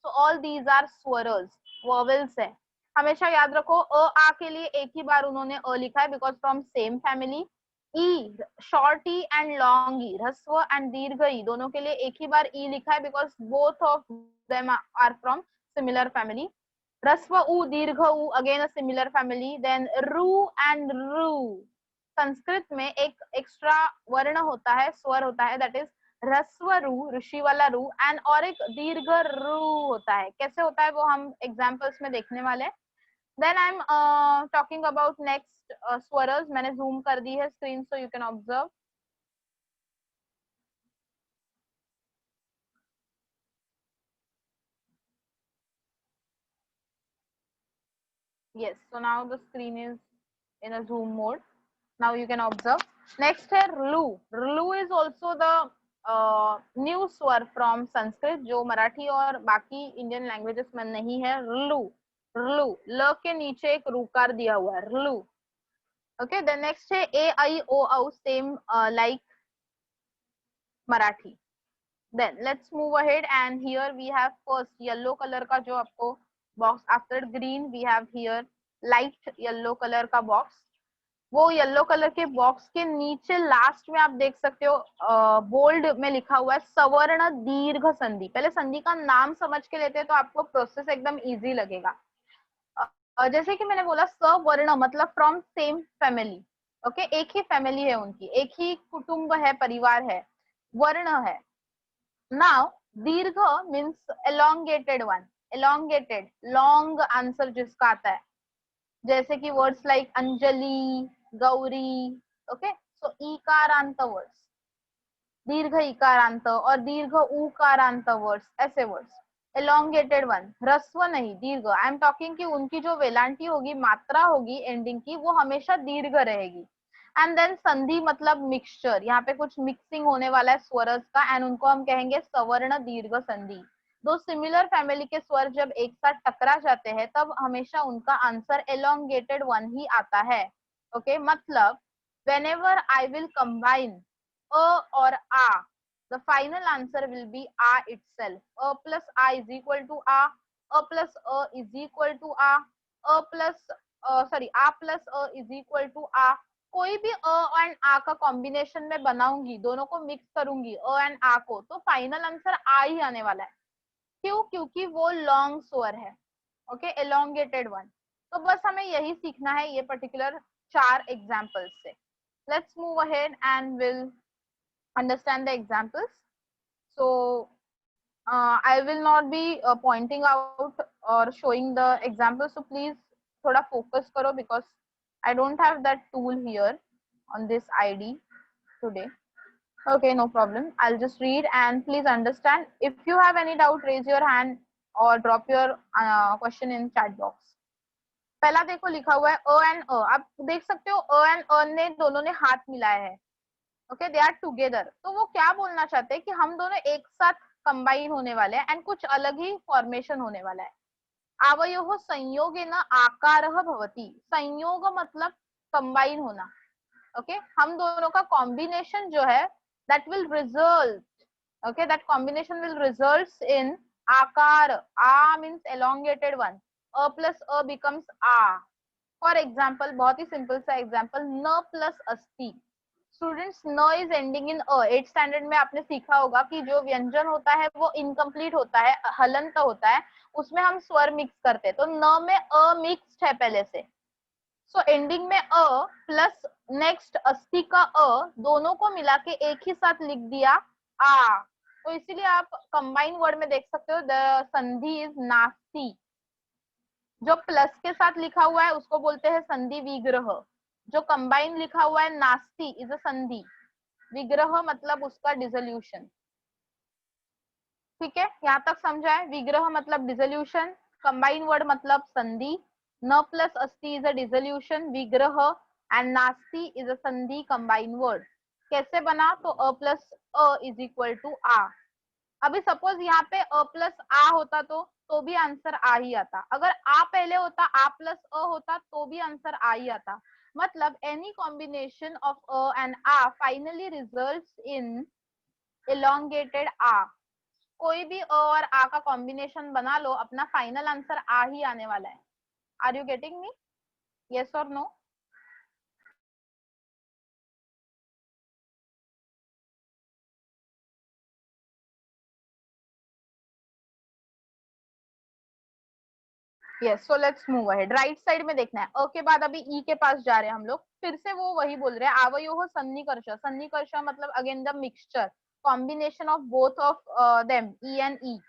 सो ऑल दीज आर स्वरस, वॉवेल्स है. हमेशा याद रखो अ, आ के लिए एक ही बार उन्होंने अ लिखा है बिकॉज फ्रॉम सेम फैमिली. ई, शॉर्ट ई एंड लॉन्ग ई, ह्रस्व एंड दीर्घ ई, दोनों के लिए एक ही बार ई लिखा है because both of them are from similar family. ह्रस्व उ, दीर्घ उ, again a similar family. Then रू एंड रू, संस्कृत में एक एक्स्ट्रा वर्ण होता है, स्वर होता है, दैट इज ह्रस्व रू, ऋषि वाला रू, एंड और एक दीर्घ रू होता है. कैसे होता है वो हम एग्जाम्पल्स में देखने वाले हैं. Then I am talking about next स्वरस. मैंने जूम कर दी है screen so you can observe. Yes, so now the screen is in a zoom mode. Now you can observe. Next here, Rlu. Rlu is also the new swar from Sanskrit, जो मराठी और बाकी Indian languages में नहीं है. Rlu, Rlu, ल के नीचे एक रूकार दिया हुआ है. Rlu. Okay, the next है A, I, O, औ, same like Marathi. Then let's move ahead, and here we have first yellow color का जो आपको box, after green we have here light yellow color का box. वो yellow colour के box के नीचे लास्ट में आप देख सकते हो बोल्ड में लिखा हुआ है सवर्ण दीर्घ संधि. पहले संधि का नाम समझ के लेते हैं तो आपको प्रोसेस एकदम इजी लगेगा. जैसे कि मैंने बोला सवर्ण मतलब फ्रॉम सेम फैमिली. ओके, एक ही फैमिली है उनकी, एक ही कुटुंब है, परिवार है, वर्ण है. नाउ दीर्घ means elongated one, elongated long answer जिसका आता है, जैसे कि words like Anjali, Gauri. Okay, so ईकारांत वर्ड्स, दीर्घ इकारांत और दीर्घ उकारांत वर्ड्स, ऐसे वर्ड्स. एलोंगेटेड वन, ह्रस्व नहीं, दीर्घ. आई एम टॉकिंग कि उनकी जो वेलांटी होगी, मात्रा होगी एंडिंग की, वो हमेशा दीर्घ रहेगी. एंड देन संधि मतलब मिक्सचर, यहाँ पे कुछ मिक्सिंग होने वाला है स्वरस का, एंड उनको हम कहेंगे सवर्ण दीर्घ संधि. दो सिमिलर फैमिली के स्वर जब एक साथ टकरा जाते हैं तब हमेशा उनका आंसर एलोंगेटेड वन ही आता है. ओके, मतलब whenever I will combine a or a, the final answer will be a itself. A plus a is equal to a plus a is equal to a plus a plus a is equal to a. कोई भी अ and आ का combination में बनाऊंगी, दोनों को mix करूंगी अ and आ को, तो फाइनल आंसर आ ही आने वाला है. क्यों? क्योंकि वो लॉन्ग स्वर है. Okay, elongated one. तो बस हमें यही सीखना है ये पर्टिकुलर 4 एग्जाम्पल्स से। Let's move ahead and will understand the examples. So I will not be pointing out or showing the examples, so please थोड़ा focus करो because I don't have that tool here on this ID today. Okay, no problem. I'll just read and please understand. If you have any doubt, raise your hand or drop your question in chat box. पहला देखो लिखा हुआ है अ and अ, आप देख सकते हो अ and अ ने दोनों ने हाथ मिलाया है। Okay, they are together. तो वो क्या बोलना चाहते हैं कि हम दोनों एक साथ कंबाइन होने वाले हैं एंड कुछ अलग ही फॉर्मेशन होने वाला है। आवयोः संयोगेन आकारः भवति। संयोग मतलब कंबाइन होना। ओके, हम दोनों का कॉम्बिनेशन जो है that will result, okay, that combination will results in आकार। आ means elongated one, a plus a becomes आ। फॉर एग्जाम्पल, बहुत ही सिंपल सा एग्जाम्पल, न प्लस अस्ति। स्टूडेंट्स, न इज एंडिंग इन अ। 8th स्टैंडर्ड में आपने सीखा होगा कि जो व्यंजन होता है वो इनकम्प्लीट होता है, हलंत होता है, उसमें हम स्वर मिक्स करते हैं। तो न में अ मिक्स्ड है पहले से, सो एंडिंग में अ प्लस नेक्स्ट अस्ति का अ, दोनों को मिला के एक ही साथ लिख दिया आ। तो इसीलिए आप कंबाइन वर्ड में देख सकते हो द संधि इज नास्ति। जो प्लस के साथ लिखा हुआ है उसको बोलते हैं संधि विग्रह। जो कंबाइन लिखा हुआ है नास्ति इज अ संधि। विग्रह मतलब उसका डिसोल्यूशन। ठीक है, यहाँ तक समझा है? विग्रह मतलब डिसोल्यूशन, कंबाइन वर्ड मतलब संधि। न प्लस अस्ति इज अ डिसोल्यूशन विग्रह एंड नास्ति इज अ संधि कंबाइन वर्ड। कैसे बना? तो अ प्लस अ इज इक्वल टू आ। अभी सपोज यहाँ पे अ प्लस आ होता तो भी आंसर आ ही आता। अगर आ पहले होता, आ प्लस अ होता तो भी आंसर आ ही आता। मतलब एनी कॉम्बिनेशन ऑफ अ एंड आ फाइनली रिजल्ट्स इन elongated आ। कोई भी अ और आ का कॉम्बिनेशन बना लो, अपना फाइनल आंसर आ ही आने वाला है। Are you getting me? Yes or no? Yes, so let's move ahead. Right side में देखना है, अ के बाद अभी ई के पास जा रहे हैं हम लोग। फिर से वो वही बोल रहे हैं, आवयोः सन्निकर्ष। सन्निकर्ष मतलब again the mixture, combination of both of them, ई एंड ई।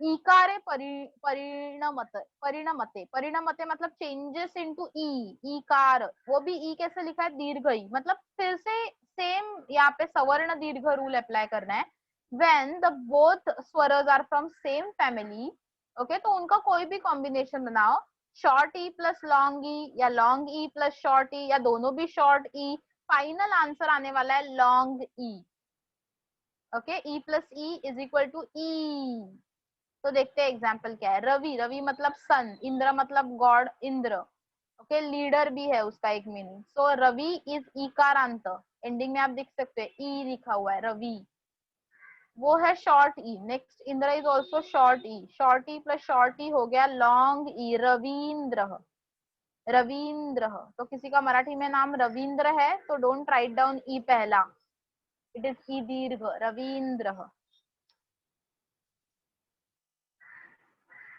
ईकारे परिणमते। परिणमते, परिणमते मतलब चेंजेस इनटू ई। ईकार, वो भी ई कैसे लिखा है? दीर्घ ई। मतलब फिर से सेम यहाँ पे सवर्ण दीर्घ रूल अप्लाई करना है। व्हेन द बोथ स्वरज are from same family, okay, तो उनका कोई भी कॉम्बिनेशन बनाओ, शॉर्ट ई प्लस लॉन्ग ई या लॉन्ग ई प्लस शॉर्ट ई या दोनों भी शॉर्ट ई, फाइनल आंसर आने वाला है लॉन्ग ई। ओके, ई प्लस ई इज इक्वल टू ई। तो देखते हैं एग्जाम्पल क्या है। रवि, रवि मतलब सन, इंद्र मतलब गॉड इंद्र। ओके, लीडर भी है उसका एक मीनिंग। सो रवि इज ईकारांत। एंडिंग में आप देख सकते हैं ई लिखा हुआ है, रवि वो है शॉर्ट ई। Next, Indra is also short ई। शॉर्ट ई प्लस शॉर्ट ई हो गया लॉन्ग ई, रवींद्र। रवींद्र, तो किसी का मराठी में नाम रवींद्र है तो डोंट राइट डाउन ई पहला, इट इज ई दीर्घ, रवींद्र।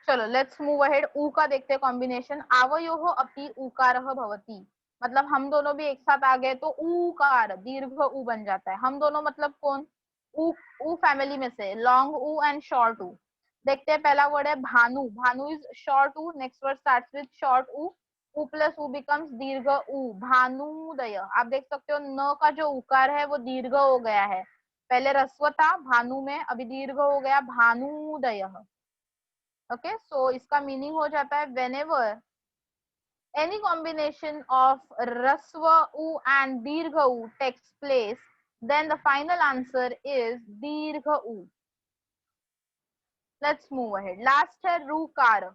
चलो लेट्स मूव अहेड। ऊ का देखते हैं कॉम्बिनेशन। आवयोः अपि ऊकारः भवति। मतलब हम दोनों भी एक साथ आ गए तो ऊकार दीर्घ ऊ बन जाता है। हम दोनों मतलब कौन? ऊ, ऊ फैमिली में से लॉन्ग ऊ एंड शॉर्ट ऊ। देखते हैं, पहला वर्ड है भानु। भानु इज शॉर्ट ऊ। Next word starts with short ऊ। ऊ प्लस ऊ बिकम्स दीर्घ ऊ, भानुदय। आप देख सकते हो न का जो उकार है वो दीर्घ हो गया है। पहले रस्व था भानु में, अभी दीर्घ हो गया भानुदय। ओके, सो इसका मीनिंग हो जाता है whenever any combination of rasva u and dirgha u takes place, then the final answer is dirgha u. Let's move ahead. Last है रूकार।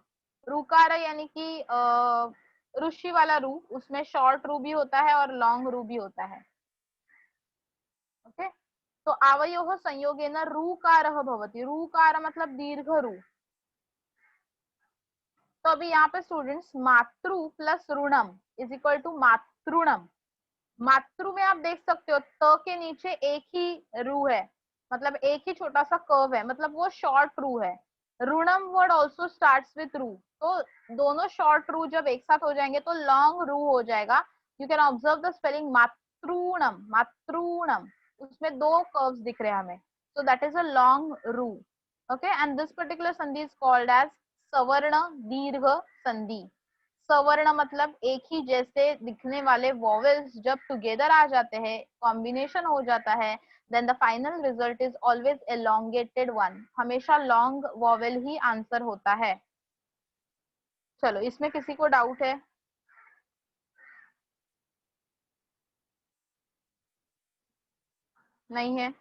रूकार यानी कि ऋषि वाला रू, उसमें शॉर्ट रू भी होता है और लॉन्ग रू भी होता है। ओके, तो आवयोः संयोगेन रूकारः भवति। रूकार मतलब दीर्घ रू। तो अभी यहाँ पे स्टूडेंट्स मातृ प्लस ऋणम इज इक्वल टू मातृणम। मातृ में आप देख सकते हो त के नीचे एक ही रू है, मतलब एक ही छोटा सा कर्व है, मतलब वो शॉर्ट रू है। ऋणम वर्ड ऑल्सो स्टार्ट्स विथ रू, तो दोनों शॉर्ट रू जब एक साथ हो जाएंगे तो लॉन्ग रू हो जाएगा. You can observe the spelling मातृणम, मातृणम, उसमें दो कर्व्स दिख रहे हैं हमें, so that is a long ru. Okay, and this particular sandhi is called as सवर्ण दीर्घ संधि. सवर्ण मतलब एक ही जैसे दिखने वाले वॉवेल्स जब टुगेदर आ जाते हैं, कॉम्बिनेशन हो जाता है, then the final result is always elongated one. हमेशा लॉन्ग वॉवेल ही आंसर होता है. चलो, इसमें किसी को डाउट है? नहीं है?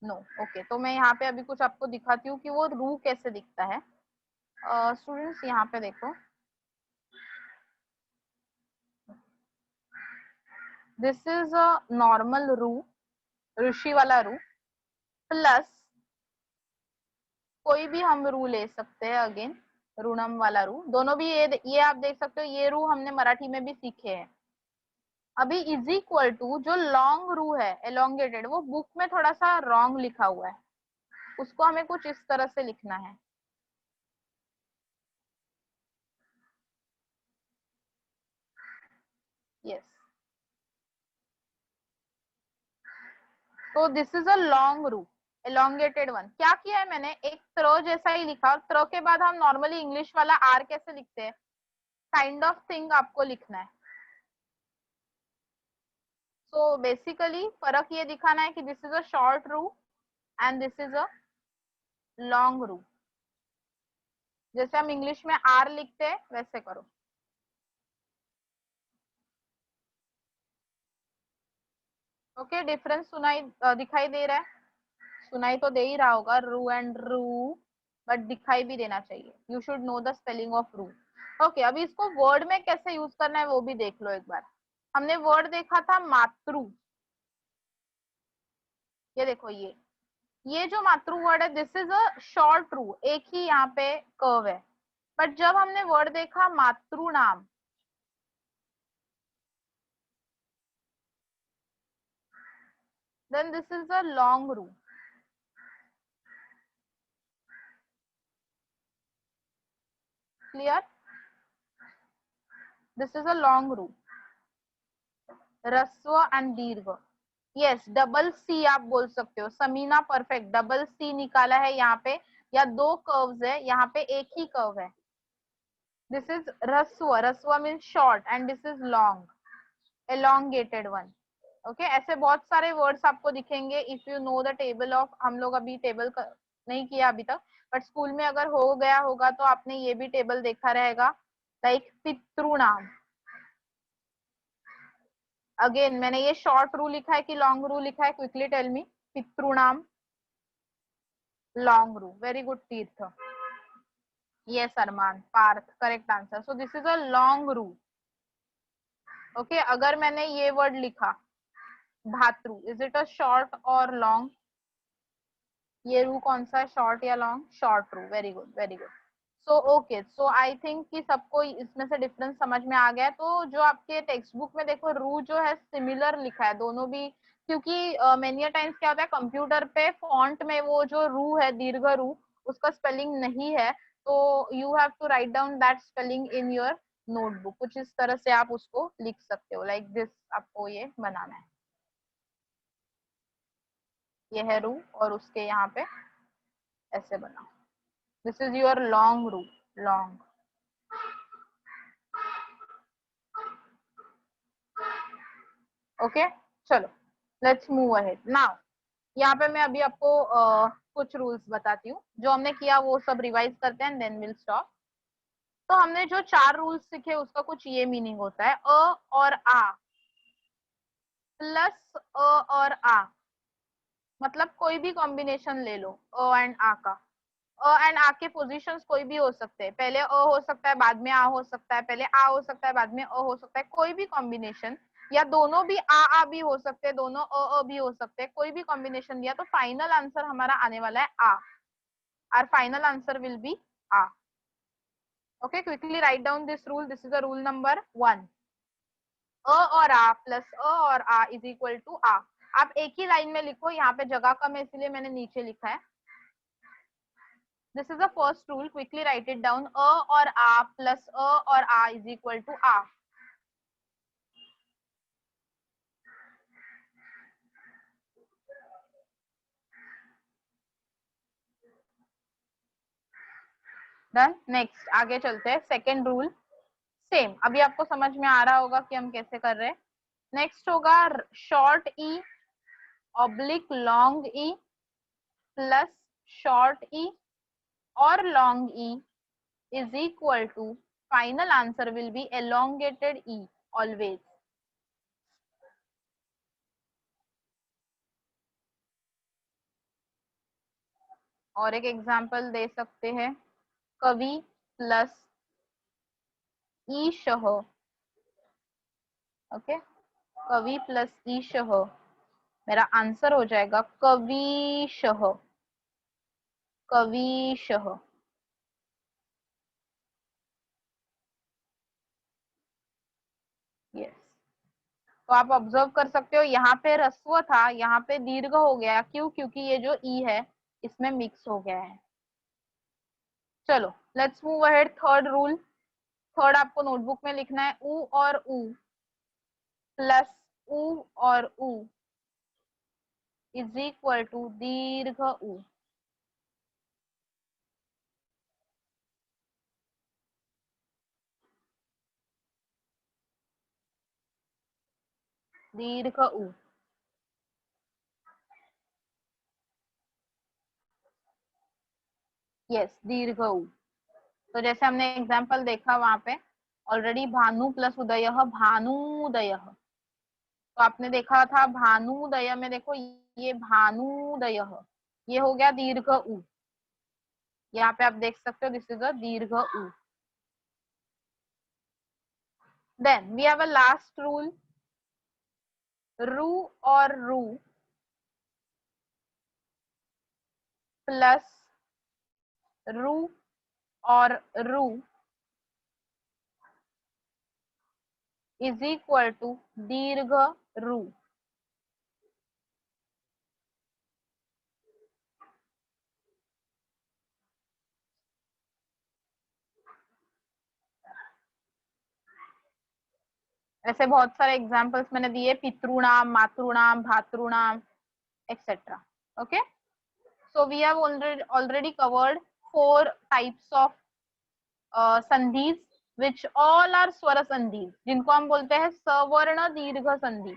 नो. ओके, तो मैं यहाँ पे अभी कुछ आपको दिखाती हूँ कि वो रू कैसे दिखता है. स्टूडेंट्स यहाँ पे देखो, दिस इज अ नॉर्मल रू, ऋषि वाला रू, प्लस कोई भी हम रू ले सकते हैं. अगेन ऋणम वाला रू, दोनों भी ये आप देख सकते हो, ये रू हमने मराठी में भी सीखे हैं. अभी इज इक्वल टू जो लॉन्ग रू है एलोंगेटेड, वो बुक में थोड़ा सा रॉन्ग लिखा हुआ है, उसको हमें कुछ इस तरह से लिखना है. यस, तो दिस इज अ लॉन्ग रू, एलोंगेटेड वन. क्या किया है मैंने, एक त्र जैसा ही लिखा, और त्र के बाद हम नॉर्मली इंग्लिश वाला आर कैसे लिखते हैं, काइंड ऑफ थिंग आपको लिखना है. सो बेसिकली फर्क ये दिखाना है कि दिस इज अ शॉर्ट रू and this is a long रू. जैसे हम इंग्लिश में आर लिखते हैं वैसे करो. ओके, डिफरेंस सुनाई दिखाई दे रहा है? सुनाई तो दे ही रहा होगा, रू एंड रू, बट दिखाई भी देना चाहिए. You should know the spelling of रू. ओके, अभी इसको वर्ड में कैसे यूज करना है वो भी देख लो एक बार. हमने वर्ड देखा था मातृ, ये देखो, ये जो मातृ वर्ड है, दिस इज अ शॉर्ट रू, एक ही यहाँ पे कर्व है. बट जब हमने वर्ड देखा मातृ नाम, then this is a long रू. Clear? This is a long रू. रस्व एंड दीर्घ. यस, डबल सी आप बोल सकते हो. समीना परफेक्ट, डबल सी निकाला है यहाँ पे, या दो कर्व्स है, यहाँ पे एक ही कर्व है. दिस इज रस्व, रस्व means short and this is long, elongated one. Okay, ऐसे बहुत सारे वर्ड्स आपको दिखेंगे. If you know the table of, हम लोग अभी टेबल नहीं किया अभी तक, बट स्कूल में अगर हो गया होगा तो आपने ये भी टेबल देखा रहेगा. लाइक पितृनाम. अगेन मैंने ये शॉर्ट रू लिखा है कि लॉन्ग रू लिखा है, क्विकली टेल मी. पितृनाम, लॉन्ग रू. Very good Tirth. Yes Arman, Parth, correct answer. So this is a long रू. ओके, अगर मैंने ये वर्ड लिखा भातृ, इज इट अ शॉर्ट और लॉन्ग? ये रू कौन सा है, शॉर्ट या लॉन्ग? शॉर्ट रू. Very good, very good. So okay, so I think कि सबको इसमें से डिफरेंस समझ में आ गया. तो जो आपके टेक्स्ट बुक में देखो, रू जो है सिमिलर लिखा है दोनों भी, क्योंकि मेनी टाइम्स क्या होता है, कंप्यूटर पे फॉन्ट में वो जो रू है, दीर्घ रू, उसका स्पेलिंग नहीं है, तो you have to write down that spelling in your notebook. कुछ इस तरह से आप उसको लिख सकते हो, लाइक दिस. आपको ये बनाना है, ये है रू, और उसके यहाँ पे ऐसे बनाओ. दिस इज योर लॉन्ग रू, लॉन्ग. ओके, चलो लेट्स मूव अहेड नाउ. यहाँ पे मैं अभी आपको कुछ रूल्स बताती हूँ. जो हमने किया वो सब रिवाइज करते हैं, देन विल स्टॉप. तो हमने जो 4 रूल्स सीखे उसका कुछ ये मीनिंग होता है, अ और आ प्लस अ और आ, मतलब कोई भी कॉम्बिनेशन ले लो अ एंड आ का. अ एंड आ के पोजीशंस कोई भी हो सकते हैं. पहले अ हो सकता है, बाद में आ हो सकता है, पहले आ हो सकता है, बाद में अ हो सकता है. कोई भी कॉम्बिनेशन, या दोनों भी आ भी हो सकते हैं, दोनों अ भी हो सकते हैं. कोई भी कॉम्बिनेशन दिया तो फाइनल आंसर हमारा आने वाला है आ. Our final answer will be आ. Okay, quickly write down this rule. This is a rule number 1. अ और आ प्लस अ और आ इज इक्वल टू आ. आप एक ही लाइन में लिखो, यहाँ पे जगह कम है इसलिए मैंने नीचे लिखा है. This is the first rule. Quickly write it down. A or A plus A or A is equal to A. Done. Next आगे चलते हैं. Second rule same. अभी आपको समझ में आ रहा होगा कि हम कैसे कर रहे हैं. नेक्स्ट होगा शॉर्ट ई ऑब्लिक लॉन्ग ई प्लस शॉर्ट ई और लॉन्ग ई is equal to final answer will be elongated e always. और एक एग्जांपल दे सकते हैं. कवि प्लस ईशः. ओके, कवि प्लस ईशः मेरा आंसर हो जाएगा कविशः. कविशः. यस. तो आप ऑब्जर्व कर सकते हो यहाँ पे ह्रस्व था, यहाँ पे दीर्घ हो गया. क्यों? क्योंकि ये जो ई है इसमें मिक्स हो गया है. चलो let's move ahead. Third rule. Third आपको नोटबुक में लिखना है. उ और उ प्लस उ और उ इज इक्वल टू दीर्घ उ. दीर्घ उ. यस, दीर्घ उ. तो जैसे हमने एग्जांपल देखा वहां पे ऑलरेडी भानु प्लस उदय भानुदय. तो आपने देखा था भानुदय में, देखो ये भानुदय ये हो गया दीर्घ उ. यहाँ पे आप देख सकते हो दिस इज अ दीर्घ उ. Then we have a last rule. रू और रू प्लस रू और रू इज इक्वल टू दीर्घ रू. ऐसे बहुत सारे एग्जांपल्स मैंने दिए. पितृणाम, मातृणाम, भातृणाम etcetera. Okay, so we have already covered 4 types of संधिज which all are स्वर संधिज, जिनको हम बोलते हैं सवर्ण दीर्घ संधि.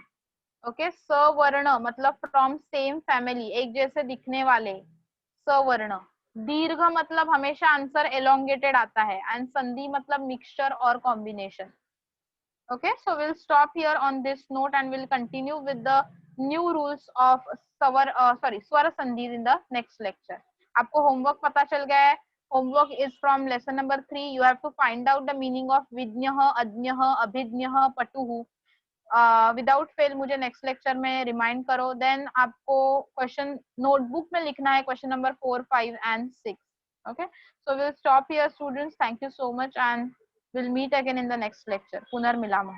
ओके, सवर्ण मतलब फ्रॉम सेम फैमिली, एक जैसे दिखने वाले सवर्ण. दीर्घ मतलब हमेशा आंसर एलोंगेटेड आता है. एंड संधि मतलब मिक्सचर और combination. Okay, so we'll stop here on this note and we'll continue with the new rules of swara sandhis in the next lecture. आपको homework पता चल गया है. Homework is from lesson number 3. You have to find out the meaning of विज्ञः, अज्ञः, अभिज्ञः, पटुः. Without fail मुझे next lecture में remind करो. Then आपको question notebook में लिखना है question number 4, 5 and 6. Okay, so we'll stop here students. Thank you so much and we'll meet again in the next lecture. Punarmilamah.